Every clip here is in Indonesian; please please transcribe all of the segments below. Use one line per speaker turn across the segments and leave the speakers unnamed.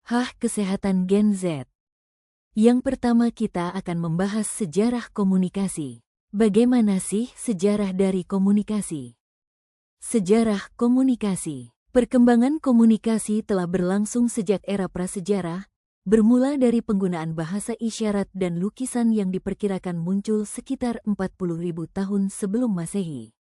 Kesehatan Gen Z. Yang pertama kita akan membahas sejarah komunikasi. Bagaimana sih sejarah dari komunikasi? Sejarah komunikasi. Perkembangan komunikasi telah berlangsung sejak era prasejarah, bermula dari penggunaan bahasa isyarat dan lukisan yang diperkirakan muncul sekitar 40.000 tahun sebelum Masehi.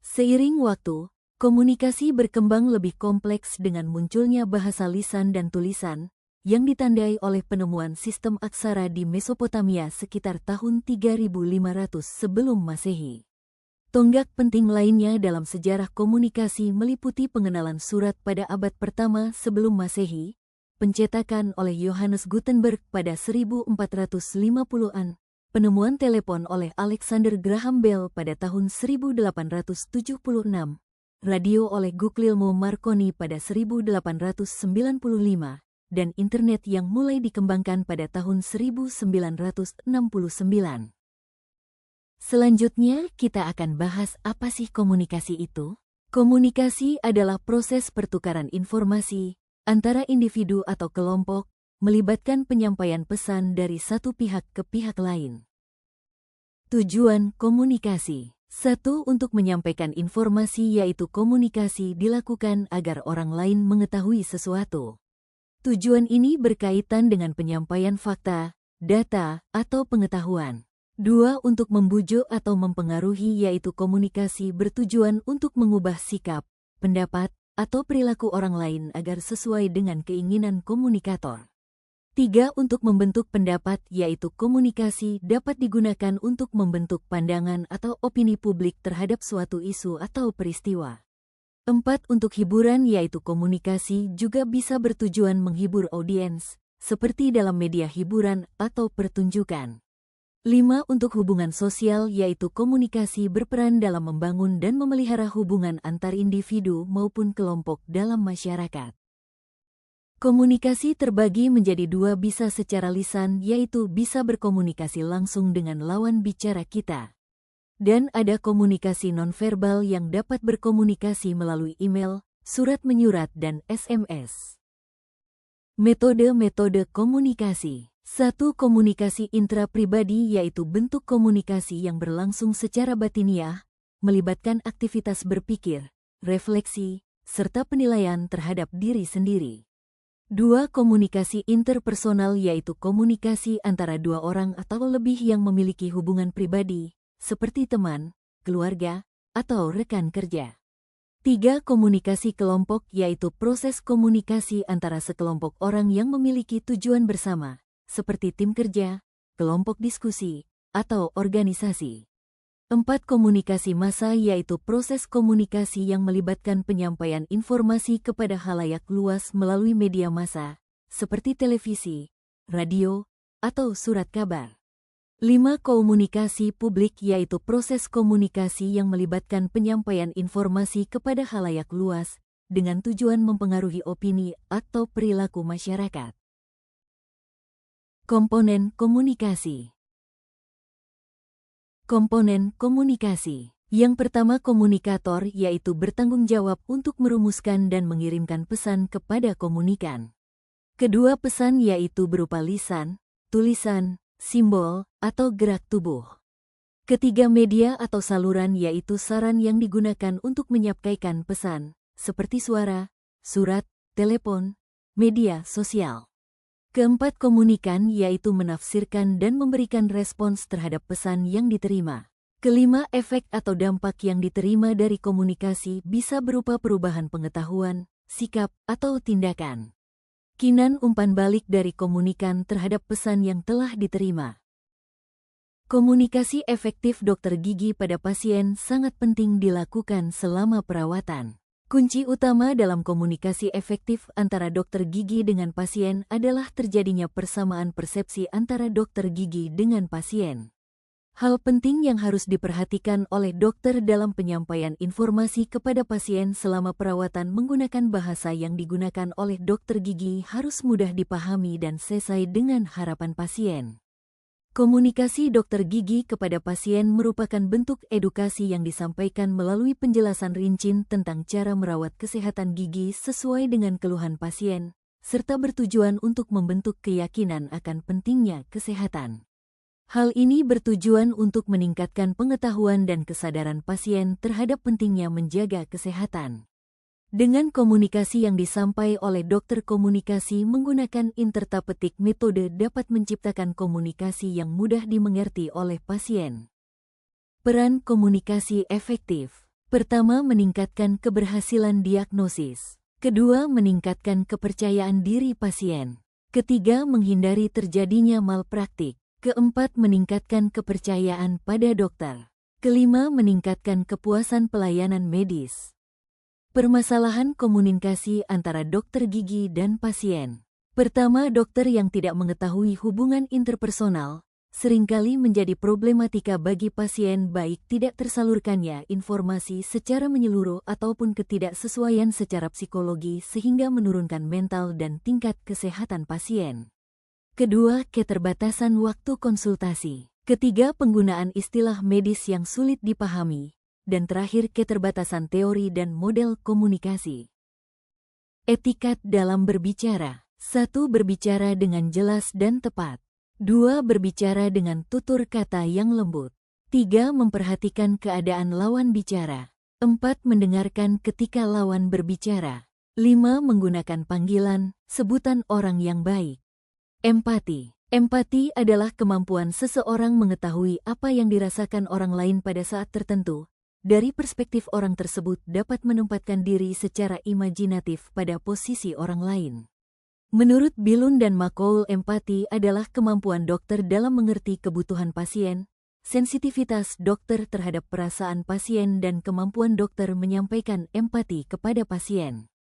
Seiring waktu, komunikasi berkembang lebih kompleks dengan munculnya bahasa lisan dan tulisan, yang ditandai oleh penemuan sistem aksara di Mesopotamia sekitar tahun 3500 sebelum Masehi. Tonggak penting lainnya dalam sejarah komunikasi meliputi pengenalan surat pada abad pertama sebelum Masehi, pencetakan oleh Johannes Gutenberg pada 1450-an, penemuan telepon oleh Alexander Graham Bell pada tahun 1876, radio oleh Guglielmo Marconi pada 1895, dan internet yang mulai dikembangkan pada tahun 1969. Selanjutnya, kita akan bahas apa sih komunikasi itu. Komunikasi adalah proses pertukaran informasi antara individu atau kelompok, melibatkan penyampaian pesan dari satu pihak ke pihak lain. Tujuan komunikasi. 1. Untuk menyampaikan informasi, yaitu komunikasi dilakukan agar orang lain mengetahui sesuatu. Tujuan ini berkaitan dengan penyampaian fakta, data, atau pengetahuan. 2. Untuk membujuk atau mempengaruhi, yaitu komunikasi bertujuan untuk mengubah sikap, pendapat, atau perilaku orang lain agar sesuai dengan keinginan komunikator. 3. Untuk membentuk pendapat, yaitu komunikasi dapat digunakan untuk membentuk pandangan atau opini publik terhadap suatu isu atau peristiwa. 4. Untuk hiburan, yaitu komunikasi juga bisa bertujuan menghibur audiens, seperti dalam media hiburan atau pertunjukan. 5. Untuk hubungan sosial, yaitu komunikasi berperan dalam membangun dan memelihara hubungan antar individu maupun kelompok dalam masyarakat. Komunikasi terbagi menjadi dua, bisa secara lisan, yaitu bisa berkomunikasi langsung dengan lawan bicara kita. Dan ada komunikasi nonverbal yang dapat berkomunikasi melalui email, surat menyurat, dan SMS. Metode-metode komunikasi. 1. Komunikasi intrapribadi, yaitu bentuk komunikasi yang berlangsung secara batiniah, melibatkan aktivitas berpikir, refleksi, serta penilaian terhadap diri sendiri. 2. Komunikasi interpersonal, yaitu komunikasi antara dua orang atau lebih yang memiliki hubungan pribadi, seperti teman, keluarga, atau rekan kerja. 3. Komunikasi kelompok, yaitu proses komunikasi antara sekelompok orang yang memiliki tujuan bersama, seperti tim kerja, kelompok diskusi, atau organisasi. 4. Komunikasi massa, yaitu proses komunikasi yang melibatkan penyampaian informasi kepada khalayak luas melalui media massa, seperti televisi, radio, atau surat kabar. 5. Komunikasi publik, yaitu proses komunikasi yang melibatkan penyampaian informasi kepada khalayak luas, dengan tujuan mempengaruhi opini atau perilaku masyarakat. Komponen komunikasi. Komponen komunikasi. Yang pertama, komunikator, yaitu bertanggung jawab untuk merumuskan dan mengirimkan pesan kepada komunikan. Kedua, pesan yaitu berupa lisan, tulisan, simbol, atau gerak tubuh. Ketiga, media atau saluran, yaitu saran yang digunakan untuk menyampaikan pesan, seperti suara, surat, telepon, media sosial. Keempat, komunikan, yaitu menafsirkan dan memberikan respons terhadap pesan yang diterima. Kelima, efek atau dampak yang diterima dari komunikasi bisa berupa perubahan pengetahuan, sikap, atau tindakan. Kinan umpan balik dari komunikan terhadap pesan yang telah diterima. Komunikasi efektif dokter gigi pada pasien sangat penting dilakukan selama perawatan. Kunci utama dalam komunikasi efektif antara dokter gigi dengan pasien adalah terjadinya persamaan persepsi antara dokter gigi dengan pasien. Hal penting yang harus diperhatikan oleh dokter dalam penyampaian informasi kepada pasien selama perawatan menggunakan bahasa yang digunakan oleh dokter gigi harus mudah dipahami dan sesuai dengan harapan pasien. Komunikasi dokter gigi kepada pasien merupakan bentuk edukasi yang disampaikan melalui penjelasan rinci tentang cara merawat kesehatan gigi sesuai dengan keluhan pasien, serta bertujuan untuk membentuk keyakinan akan pentingnya kesehatan. Hal ini bertujuan untuk meningkatkan pengetahuan dan kesadaran pasien terhadap pentingnya menjaga kesehatan. Dengan komunikasi yang disampaikan oleh dokter komunikasi menggunakan interpretik metode dapat menciptakan komunikasi yang mudah dimengerti oleh pasien. Peran komunikasi efektif. Pertama, meningkatkan keberhasilan diagnosis. Kedua, meningkatkan kepercayaan diri pasien. Ketiga, menghindari terjadinya malpraktik. Keempat, meningkatkan kepercayaan pada dokter. Kelima, meningkatkan kepuasan pelayanan medis. Permasalahan komunikasi antara dokter gigi dan pasien. Pertama, dokter yang tidak mengetahui hubungan interpersonal seringkali menjadi problematika bagi pasien, baik tidak tersalurkannya informasi secara menyeluruh ataupun ketidaksesuaian secara psikologi sehingga menurunkan mental dan tingkat kesehatan pasien. Kedua, keterbatasan waktu konsultasi. Ketiga, penggunaan istilah medis yang sulit dipahami. Dan terakhir, keterbatasan teori dan model komunikasi. Etikat dalam berbicara. 1. Berbicara dengan jelas dan tepat. 2. Berbicara dengan tutur kata yang lembut. 3. Memperhatikan keadaan lawan bicara. 4. Mendengarkan ketika lawan berbicara. 5. Menggunakan panggilan, sebutan orang yang baik. Empati. Empati adalah kemampuan seseorang mengetahui apa yang dirasakan orang lain pada saat tertentu. Dari perspektif orang tersebut dapat menempatkan diri secara imajinatif pada posisi orang lain. Menurut Billun dan McCall, empati adalah kemampuan dokter dalam mengerti kebutuhan pasien, sensitivitas dokter terhadap perasaan pasien dan kemampuan dokter menyampaikan empati kepada pasien.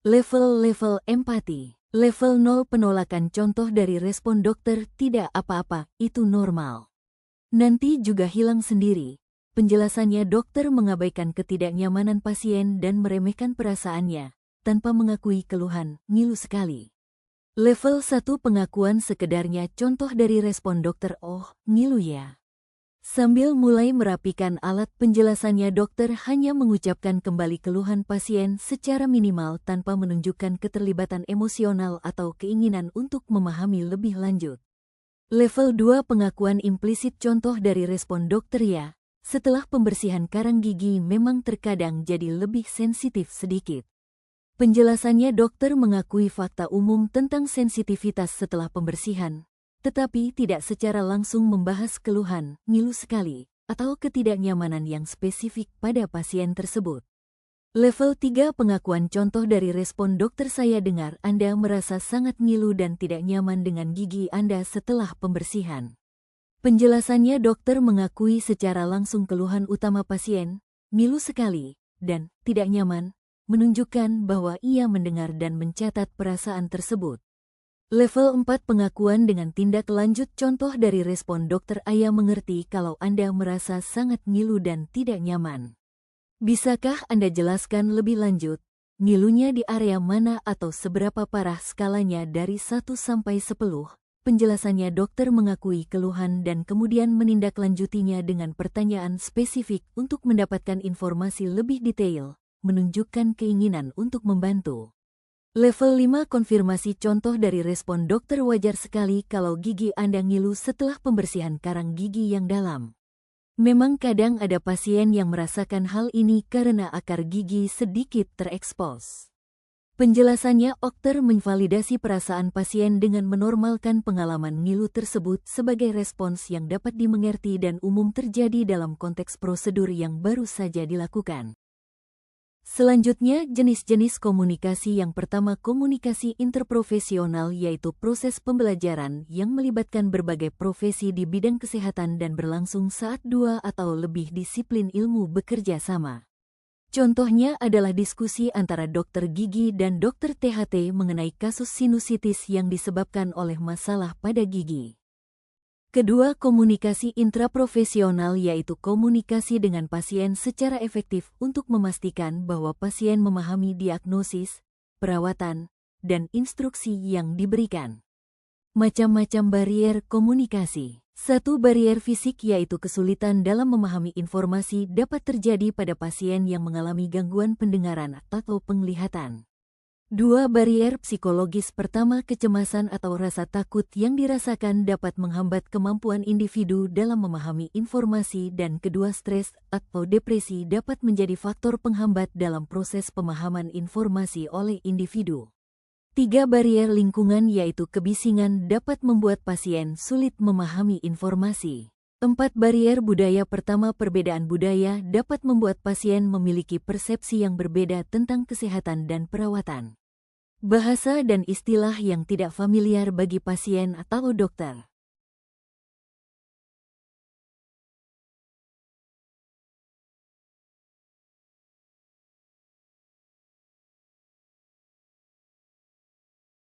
Level-level empati. Level 0 penolakan, contoh dari respon dokter, tidak apa-apa, itu normal. Nanti juga hilang sendiri. Penjelasannya, dokter mengabaikan ketidaknyamanan pasien dan meremehkan perasaannya, tanpa mengakui keluhan, ngilu sekali. Level 1 pengakuan sekedarnya, contoh dari respon dokter, oh, ngilu ya. Sambil mulai merapikan alat penjelasannya, dokter hanya mengucapkan kembali keluhan pasien secara minimal tanpa menunjukkan keterlibatan emosional atau keinginan untuk memahami lebih lanjut. Level 2 pengakuan implisit, contoh dari respon dokter, ya, setelah pembersihan karang gigi memang terkadang jadi lebih sensitif sedikit. Penjelasannya, dokter mengakui fakta umum tentang sensitivitas setelah pembersihan, tetapi tidak secara langsung membahas keluhan, ngilu sekali, atau ketidaknyamanan yang spesifik pada pasien tersebut. Level 3 pengakuan, contoh dari respon dokter, saya dengar Anda merasa sangat ngilu dan tidak nyaman dengan gigi Anda setelah pembersihan. Penjelasannya, dokter mengakui secara langsung keluhan utama pasien, ngilu sekali, dan tidak nyaman, menunjukkan bahwa ia mendengar dan mencatat perasaan tersebut. Level 4 pengakuan dengan tindak lanjut, contoh dari respon dokter, Aya mengerti kalau Anda merasa sangat ngilu dan tidak nyaman. Bisakah Anda jelaskan lebih lanjut, ngilunya di area mana atau seberapa parah skalanya dari 1 sampai 10? Penjelasannya, dokter mengakui keluhan dan kemudian menindaklanjutinya dengan pertanyaan spesifik untuk mendapatkan informasi lebih detail, menunjukkan keinginan untuk membantu. Level 5 konfirmasi, contoh dari respon dokter, wajar sekali kalau gigi Anda ngilu setelah pembersihan karang gigi yang dalam. Memang kadang ada pasien yang merasakan hal ini karena akar gigi sedikit terekspos. Penjelasannya, dokter memvalidasi perasaan pasien dengan menormalkan pengalaman ngilu tersebut sebagai respons yang dapat dimengerti dan umum terjadi dalam konteks prosedur yang baru saja dilakukan. Selanjutnya, jenis-jenis komunikasi. Yang pertama, komunikasi interprofesional, yaitu proses pembelajaran yang melibatkan berbagai profesi di bidang kesehatan dan berlangsung saat 2 atau lebih disiplin ilmu bekerja sama. Contohnya adalah diskusi antara dokter gigi dan dokter THT mengenai kasus sinusitis yang disebabkan oleh masalah pada gigi. Kedua, komunikasi intraprofesional, yaitu komunikasi dengan pasien secara efektif untuk memastikan bahwa pasien memahami diagnosis, perawatan, dan instruksi yang diberikan. Macam-macam barier komunikasi. 1. Barier fisik, yaitu kesulitan dalam memahami informasi dapat terjadi pada pasien yang mengalami gangguan pendengaran atau penglihatan. 2. Barier psikologis. Pertama, kecemasan atau rasa takut yang dirasakan dapat menghambat kemampuan individu dalam memahami informasi, dan kedua, stres atau depresi dapat menjadi faktor penghambat dalam proses pemahaman informasi oleh individu. 3. Barier lingkungan, yaitu kebisingan, dapat membuat pasien sulit memahami informasi. 4. Barier budaya. Pertama, perbedaan budaya dapat membuat pasien memiliki persepsi yang berbeda tentang kesehatan dan perawatan. Bahasa dan istilah yang tidak familiar bagi pasien atau dokter.